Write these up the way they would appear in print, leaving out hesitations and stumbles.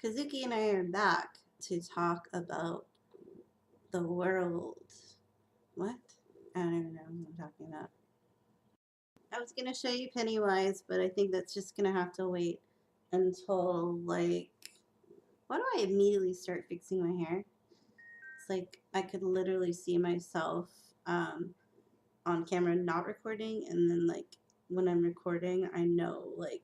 Kazuki and I are back to talk about the world. What? I don't even know what I'm talking about. I was going to show you Pennywise, but I think that's just going to have to wait until, like, why do I immediately start fixing my hair? It's like I could literally see myself on camera not recording, and then, like, when I'm recording, I know, like,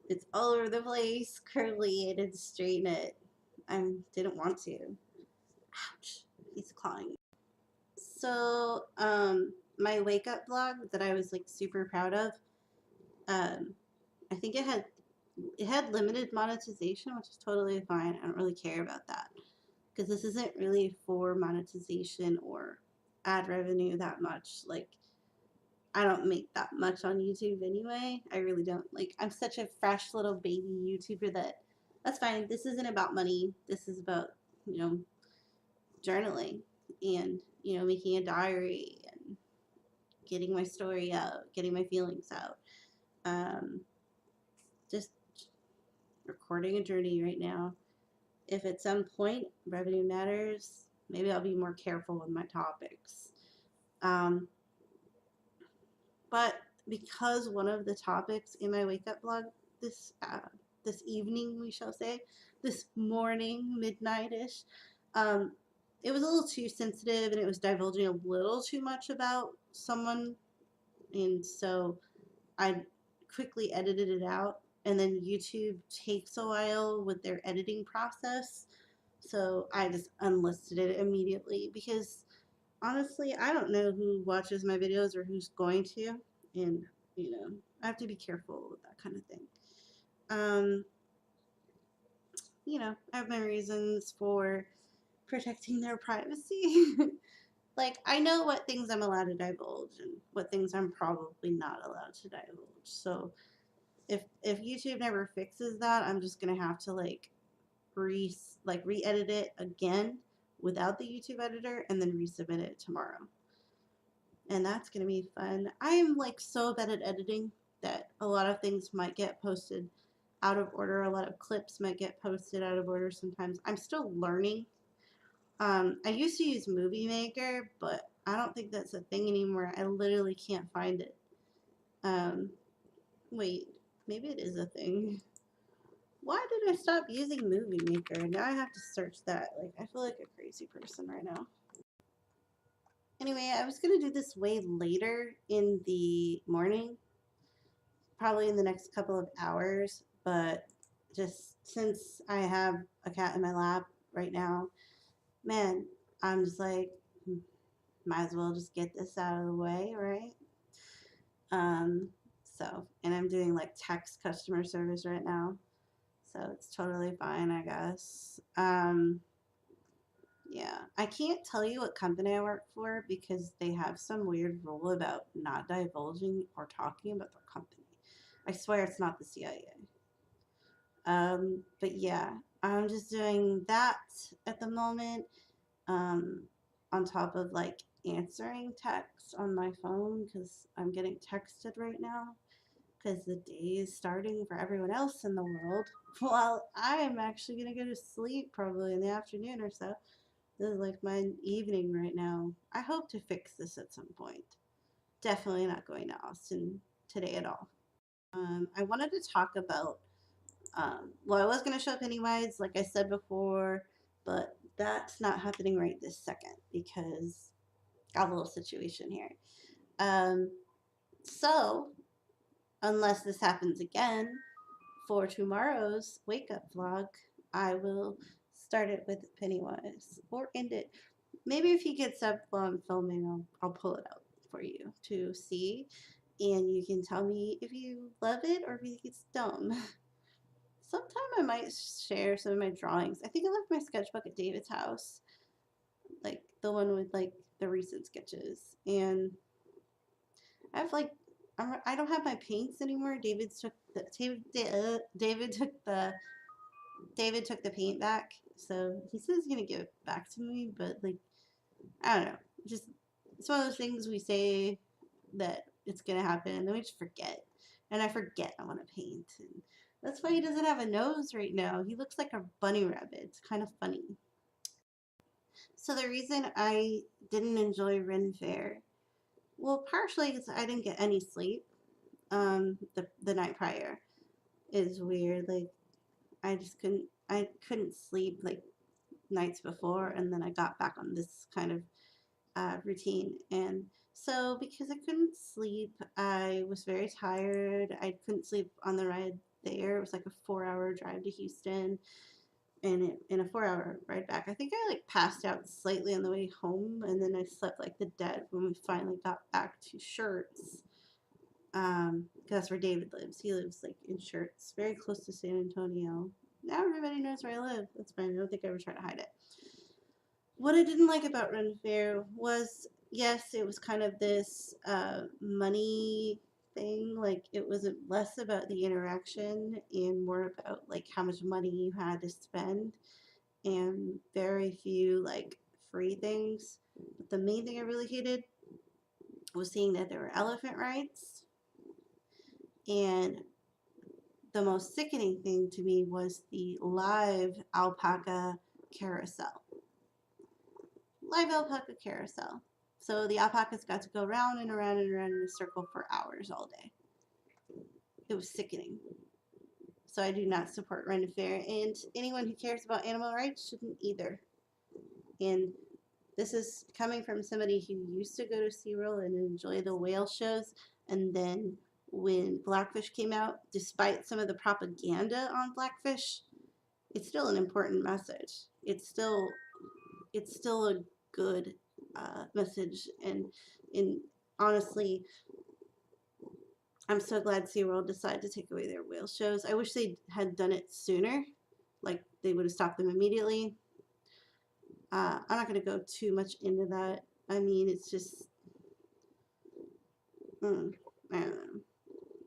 it's all over the place, curly, I didn't straighten it. I didn't want to. Ouch. He's clawing. So, my wake up vlog that I was like super proud of, I think it had limited monetization, which is totally fine. I don't really care about that because this isn't really for monetization or ad revenue that much. Like, I don't make that much on YouTube anyway. I really don't. Like, I'm such a fresh little baby YouTuber that's fine. This isn't about money. This is about, you know, journaling and, you know, making a diary and getting my story out, getting my feelings out. Just recording a journey right now. If at some point revenue matters, maybe I'll be more careful with my topics. But because one of the topics in my wake up blog this evening, we shall say, this morning, midnight-ish, it was a little too sensitive and it was divulging a little too much about someone, and so I quickly edited it out. And then YouTube takes a while with their editing process, so I just unlisted it immediately because honestly, I don't know who watches my videos or who's going to, and you know, I have to be careful with that kind of thing. Um, you know, I have my reasons for protecting their privacy. Like, I know what things I'm allowed to divulge and what things I'm probably not allowed to divulge. So if YouTube never fixes that, I'm just gonna have to like re-edit it again without the YouTube editor and then resubmit it tomorrow. And that's gonna be fun. I am like so bad at editing that a lot of things might get posted out of order. A lot of clips might get posted out of order sometimes. I'm still learning. I used to use Movie Maker, but I don't think that's a thing anymore. I literally can't find it. Wait, maybe it is a thing. Why did I stop using Movie Maker? Now I have to search that. Like, I feel like a crazy person right now. Anyway, I was going to do this way later in the morning, probably in the next couple of hours, but just since I have a cat in my lap right now, man, I'm just like, might as well just get this out of the way, right? Um, and I'm doing like text customer service right now, so it's totally fine, I guess. Yeah, I can't tell you what company I work for because they have some weird rule about not divulging or talking about their company. I swear it's not the CIA. But yeah, I'm just doing that at the moment. On top of like answering texts on my phone because I'm getting texted right now because the day is starting for everyone else in the world. While I am actually gonna go to sleep probably in the afternoon or so. This is like my evening right now. I hope to fix this at some point. Definitely not going to Austin today at all. I wanted to talk about, well, I was going to show Pennywise, like I said before, but that's not happening right this second because got a little situation here. Um, so, unless this happens again, for tomorrow's wake up vlog, I will start it with Pennywise or end it. Maybe if he gets up while I'm filming, I'll pull it out for you to see, and you can tell me if you love it or if you think it's dumb. Sometime I might share some of my drawings. I think I left my sketchbook at David's house, like the one with like the recent sketches, and I have like I don't have my paints anymore. David took the paint back, so he says he's gonna give it back to me. But like, I don't know, just it's one of those things we say that it's gonna happen, and then we just forget. And I forget I want to paint, and That's why he doesn't have a nose right now. He looks like a bunny rabbit. It's kind of funny. So the reason I didn't enjoy Ren Fair, well, partially because I didn't get any sleep. The night prior is weird. Like I couldn't sleep like nights before, and then I got back on this kind of routine. And so because I couldn't sleep, I was very tired. I couldn't sleep on the ride there. It was like a 4 hour drive to Houston and a 4 hour ride back. I think I like passed out slightly on the way home, and then I slept like the dead when we finally got back to Shirts. Because that's where David lives. He lives like in Shirts, very close to San Antonio. Now everybody knows where I live. That's fine. I don't think I ever tried to hide it. What I didn't like about Ren Fair was, yes, it was kind of this money thing. Like it was less about the interaction and more about like how much money you had to spend, and very few like free things. But the main thing I really hated was seeing that there were elephant rides, and the most sickening thing to me was the live alpaca carousel. Live alpaca carousel. So the alpacas got to go round and around and around in a circle for hours all day. It was sickening. So I do not support Ren Fair, and anyone who cares about animal rights shouldn't either. And this is coming from somebody who used to go to SeaWorld and enjoy the whale shows, and then when Blackfish came out, despite some of the propaganda on Blackfish, it's still an important message. It's still a good message, and honestly, I'm so glad SeaWorld decided to take away their whale shows. I wish they had done it sooner, like they would have stopped them immediately. I'm not going to go too much into that. I mean, it's just, I don't know.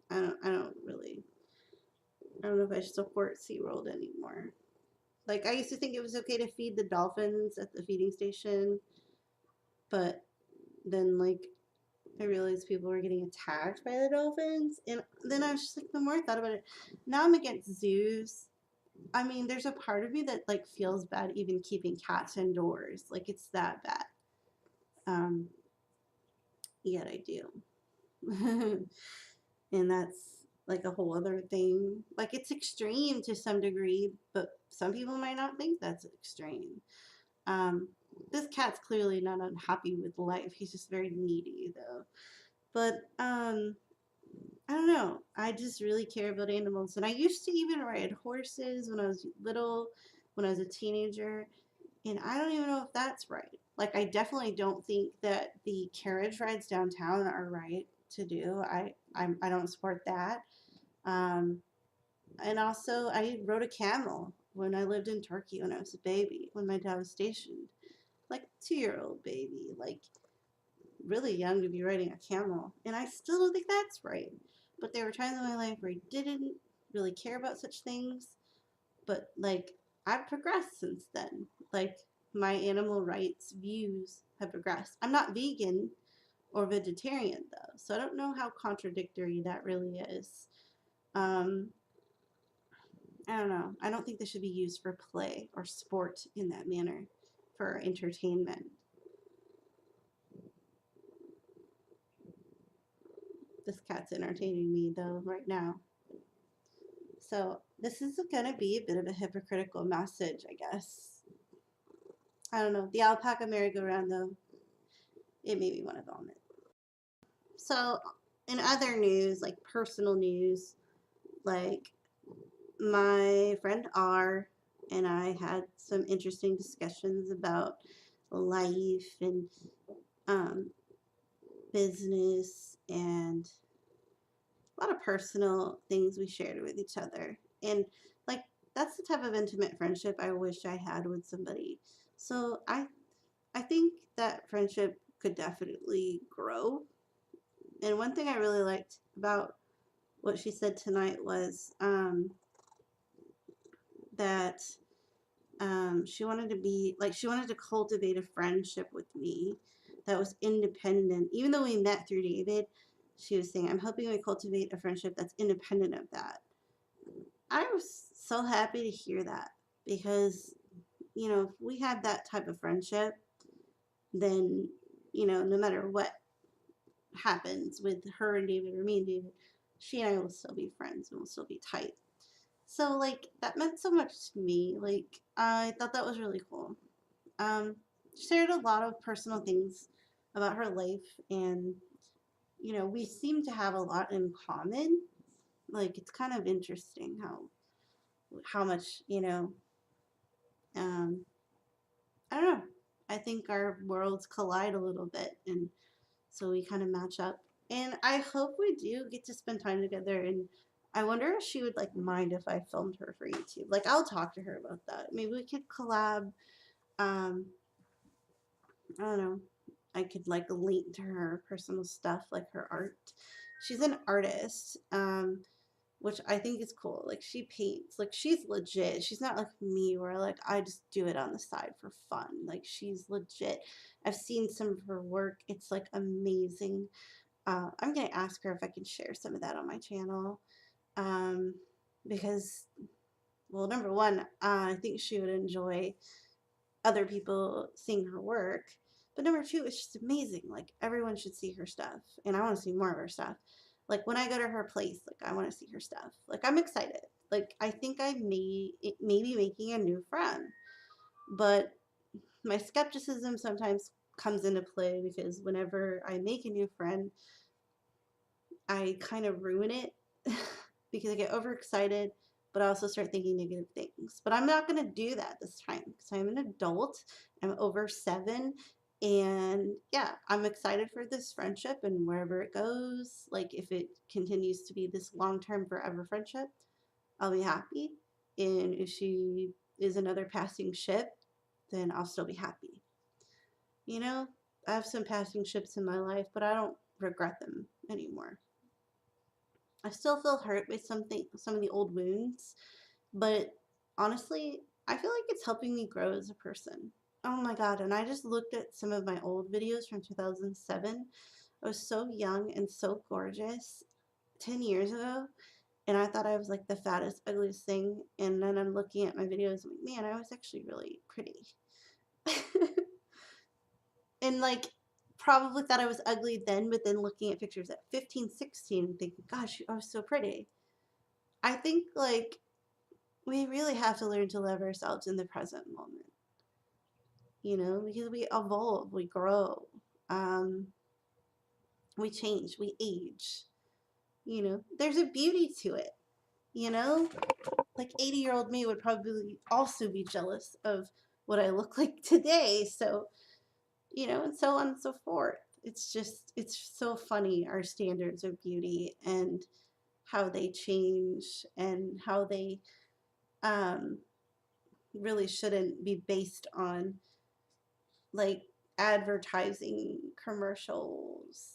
I don't know if I should support SeaWorld anymore. Like, I used to think it was okay to feed the dolphins at the feeding station, but then, like, I realized people were getting attacked by the dolphins, and then I was just like, the more I thought about it, now I'm against zoos. I mean, there's a part of me that, like, feels bad even keeping cats indoors. Like, it's that bad. Um, Yet I do. And that's like a whole other thing. Like it's extreme to some degree, but some people might not think that's extreme. Um, this cat's clearly not unhappy with life. He's just very needy, though. But I don't know. I just really care about animals, and I used to even ride horses when I was little, when I was a teenager, and I don't even know if that's right. Like, I definitely don't think that the carriage rides downtown are right to do. I don't support that. Um, and also, I rode a camel when I lived in Turkey when I was a baby, when my dad was stationed. Like, 2-year-old baby, like, really young to be riding a camel. And I still don't think that's right. But there were times in my life where I didn't really care about such things. But, like, I've progressed since then. Like, my animal rights views have progressed. I'm not vegan or vegetarian, though, so I don't know how contradictory that really is. Um, I don't know. I don't think they should be used for play or sport in that manner for entertainment. This cat's entertaining me, though, right now. So, this is going to be a bit of a hypocritical message, I guess. I don't know. The alpaca merry-go-round, though, it made me want to vomit. So, in other news, like personal news, like my friend R and I had some interesting discussions about life and um, business and a lot of personal things we shared with each other. And like that's the type of intimate friendship I wish I had with somebody. So I think that friendship could definitely grow. And one thing I really liked about what she said tonight was that she wanted to be like she wanted to cultivate a friendship with me that was independent. Even though we met through David, she was saying, I'm helping we cultivate a friendship that's independent of that. I was so happy to hear that because, if we had that type of friendship, then, no matter what happens with her and David or me and David, she and I will still be friends and we'll still be tight. So, like, that meant so much to me. Like, I thought that was really cool. She shared a lot of personal things about her life, and, we seem to have a lot in common. Like, it's kind of interesting how much, um, I don't know. I think our worlds collide a little bit, and so we kind of match up. And I hope we do get to spend time together. And I wonder if she would like mind if I filmed her for YouTube. Like, I'll talk to her about that. Maybe we could collab. Um, I don't know. I could like link to her personal stuff, like her art. She's an artist. Which I think is cool. Like, she paints, like, she's legit. She's not like me where like I just do it on the side for fun. Like, she's legit. I've seen some of her work. It's like amazing. I'm gonna ask her if I can share some of that on my channel. Um, because, well, number one, I think she would enjoy other people seeing her work. But number two, it's just amazing. Like, everyone should see her stuff, and I want to see more of her stuff. Like, when I go to her place, like, I want to see her stuff. Like, I'm excited. Like, I think I may be making a new friend, but my skepticism sometimes comes into play because whenever I make a new friend, I kind of ruin it because I get overexcited, but I also start thinking negative things. But I'm not going to do that this time because I'm an adult. I'm over 7. And yeah, I'm excited for this friendship and wherever it goes. Like, if it continues to be this long term, forever friendship, I'll be happy. And if she is another passing ship, then I'll still be happy. I have some passing ships in my life, but I don't regret them anymore. I still feel hurt with some of the old wounds, but honestly, I feel like it's helping me grow as a person. Oh my god, and I just looked at some of my old videos from 2007. I was so young and so gorgeous 10 years ago, and I thought I was like the fattest, ugliest thing. And then I'm looking at my videos, I'm like, man, I was actually really pretty. And like, probably thought I was ugly then, but then looking at pictures at 15, 16, and thinking, gosh, I was so pretty. I think like we really have to learn to love ourselves in the present moment, because we evolve, we grow, um, we change, we age. There's a beauty to it. You know, like 80-year-old me would probably also be jealous of what I look like today. So, and so on and so forth. It's so funny, our standards of beauty and how they change and how they um, really shouldn't be based on like advertising, commercials,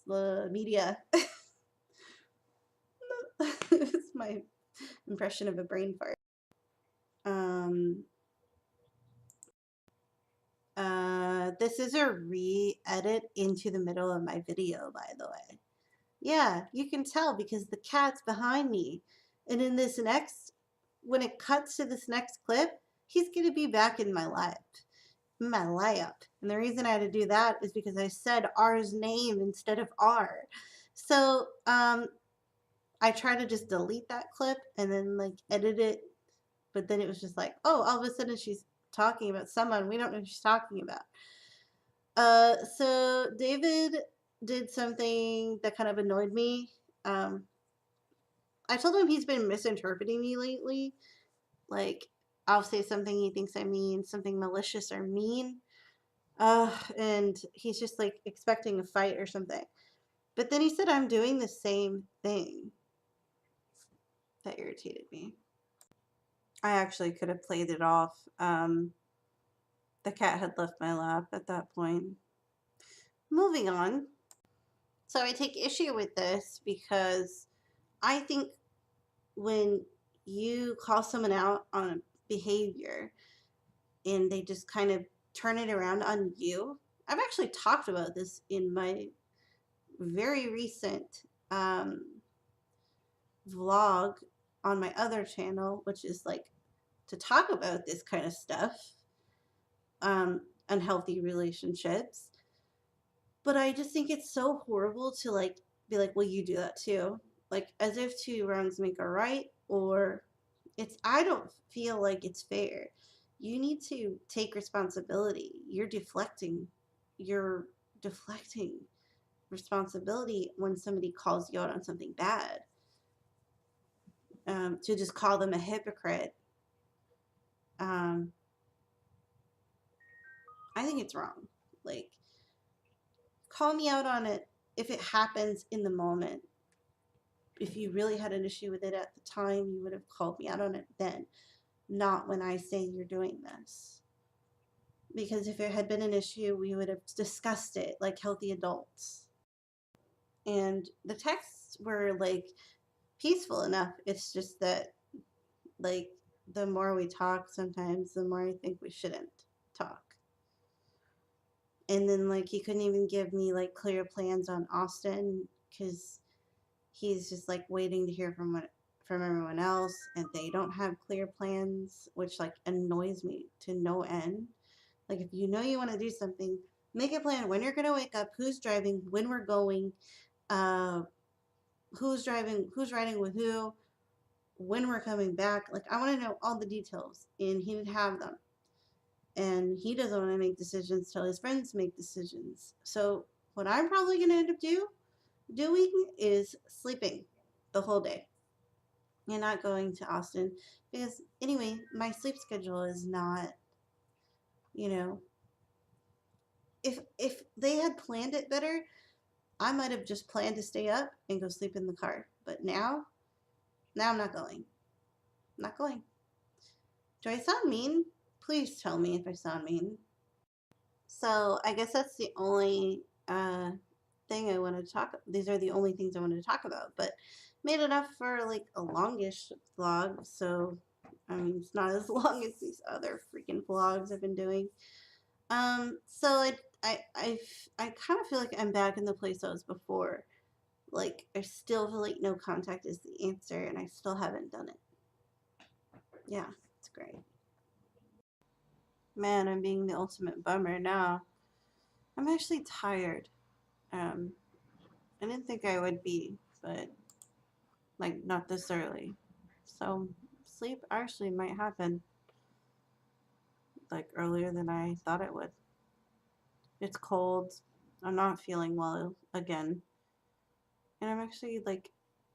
the media. It's my impression of a brain fart. Um, this is a re-edit into the middle of my video, by the way. Yeah, you can tell because the cat's behind me. And in this next, when it cuts to this next clip, he's going to be back in my lap. My lap. And the reason I had to do that is because I said R's name instead of R. So, I tried to just delete that clip and then like edit it, but then it was just like, oh, all of a sudden she's talking about someone we don't know who she's talking about. So David did something that kind of annoyed me. Um, I told him he's been misinterpreting me lately. Like, I'll say something he thinks I mean something malicious or mean. And he's just like expecting a fight or something. But then he said I'm doing the same thing. That irritated me. I actually could have played it off. The cat had left my lap at that point. Moving on. So I take issue with this because I think when you call someone out on a behavior and they just kind of turn it around on you, I've actually talked about this in my very recent vlog on my other channel, which is like to talk about this kind of stuff, unhealthy relationships. But I just think it's so horrible to like be like, well, you do that too. Like as if two wrongs make a right, or I don't feel like it's fair. You need to take responsibility. You're deflecting responsibility when somebody calls you out on something bad. To just call them a hypocrite, um, I think it's wrong. Like, call me out on it if it happens in the moment. If you really had an issue with it at the time, you would have called me out on it then, not when I say you're doing this. Because if it had been an issue, we would have discussed it like healthy adults. And the texts were like peaceful enough. It's just that, like, the more we talk, sometimes the more I think we shouldn't talk. And then, like, he couldn't even give me like clear plans on Austin because he's just like waiting to hear from everyone else, and they don't have clear plans, which like annoys me to no end. Like, if you know you want to do something, make a plan when you're gonna wake up, who's driving, when we're going, uh, who's riding with who, when we're coming back. Like, I want to know all the details, and he didn't have them. And he doesn't want to make decisions till his friends make decisions. So what I'm probably gonna end up doing is sleeping the whole day and not going to Austin, because anyway, my sleep schedule is not, you know, if they had planned it better, I might have just planned to stay up and go sleep in the car. But now I'm not going. I'm not going. Do I sound mean? Please tell me if I sound mean. So I guess that's the only thing I want to talk. These are the only things I wanted to talk about, but made enough for like a longish vlog. So I mean, it's not as long as these other freaking vlogs I've been doing. So I kind of feel like I'm back in the place I was before. Like, I still feel like no contact is the answer, and I still haven't done it. Yeah, it's great. Man, I'm being the ultimate bummer now. I'm actually tired. Um, I didn't think I would be, but like not this early. So sleep actually might happen like earlier than I thought it would. It's cold. I'm not feeling well again. And I'm actually like,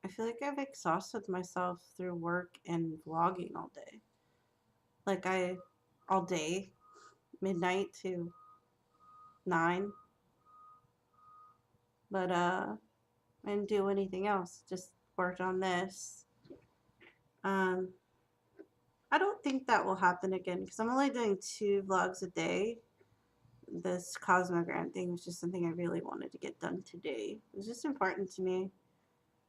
I feel like I've exhausted myself through work and vlogging all day. Like, all day, midnight to 9. But I didn't do anything else. Just worked on this. Um, I don't think that will happen again because I'm only doing 2 vlogs a day. This Cosmogrant thing was just something I really wanted to get done today. It was just important to me.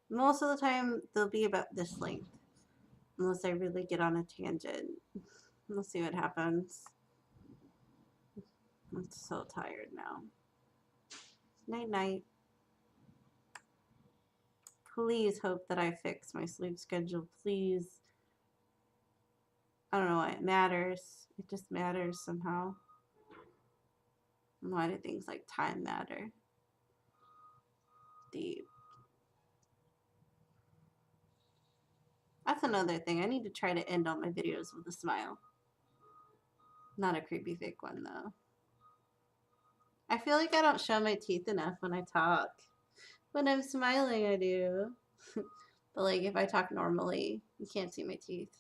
Most of the time, they'll be about this length. Unless I really get on a tangent. We'll see what happens. I'm so tired now. Night night. Please hope that I fix my sleep schedule. Please. I don't know why it matters. It just matters somehow. And why do things like time matter? Deep. That's another thing. I need to try to end all my videos with a smile. Not a creepy fake one, though. I feel like I don't show my teeth enough when I talk. When I'm smiling, I do. But, like, if I talk normally, you can't see my teeth.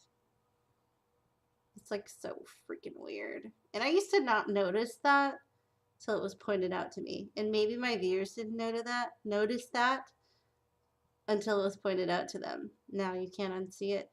It's, like, so freaking weird. And I used to not notice that till it was pointed out to me. And maybe my viewers didn't notice that until it was pointed out to them. Now you can't unsee it.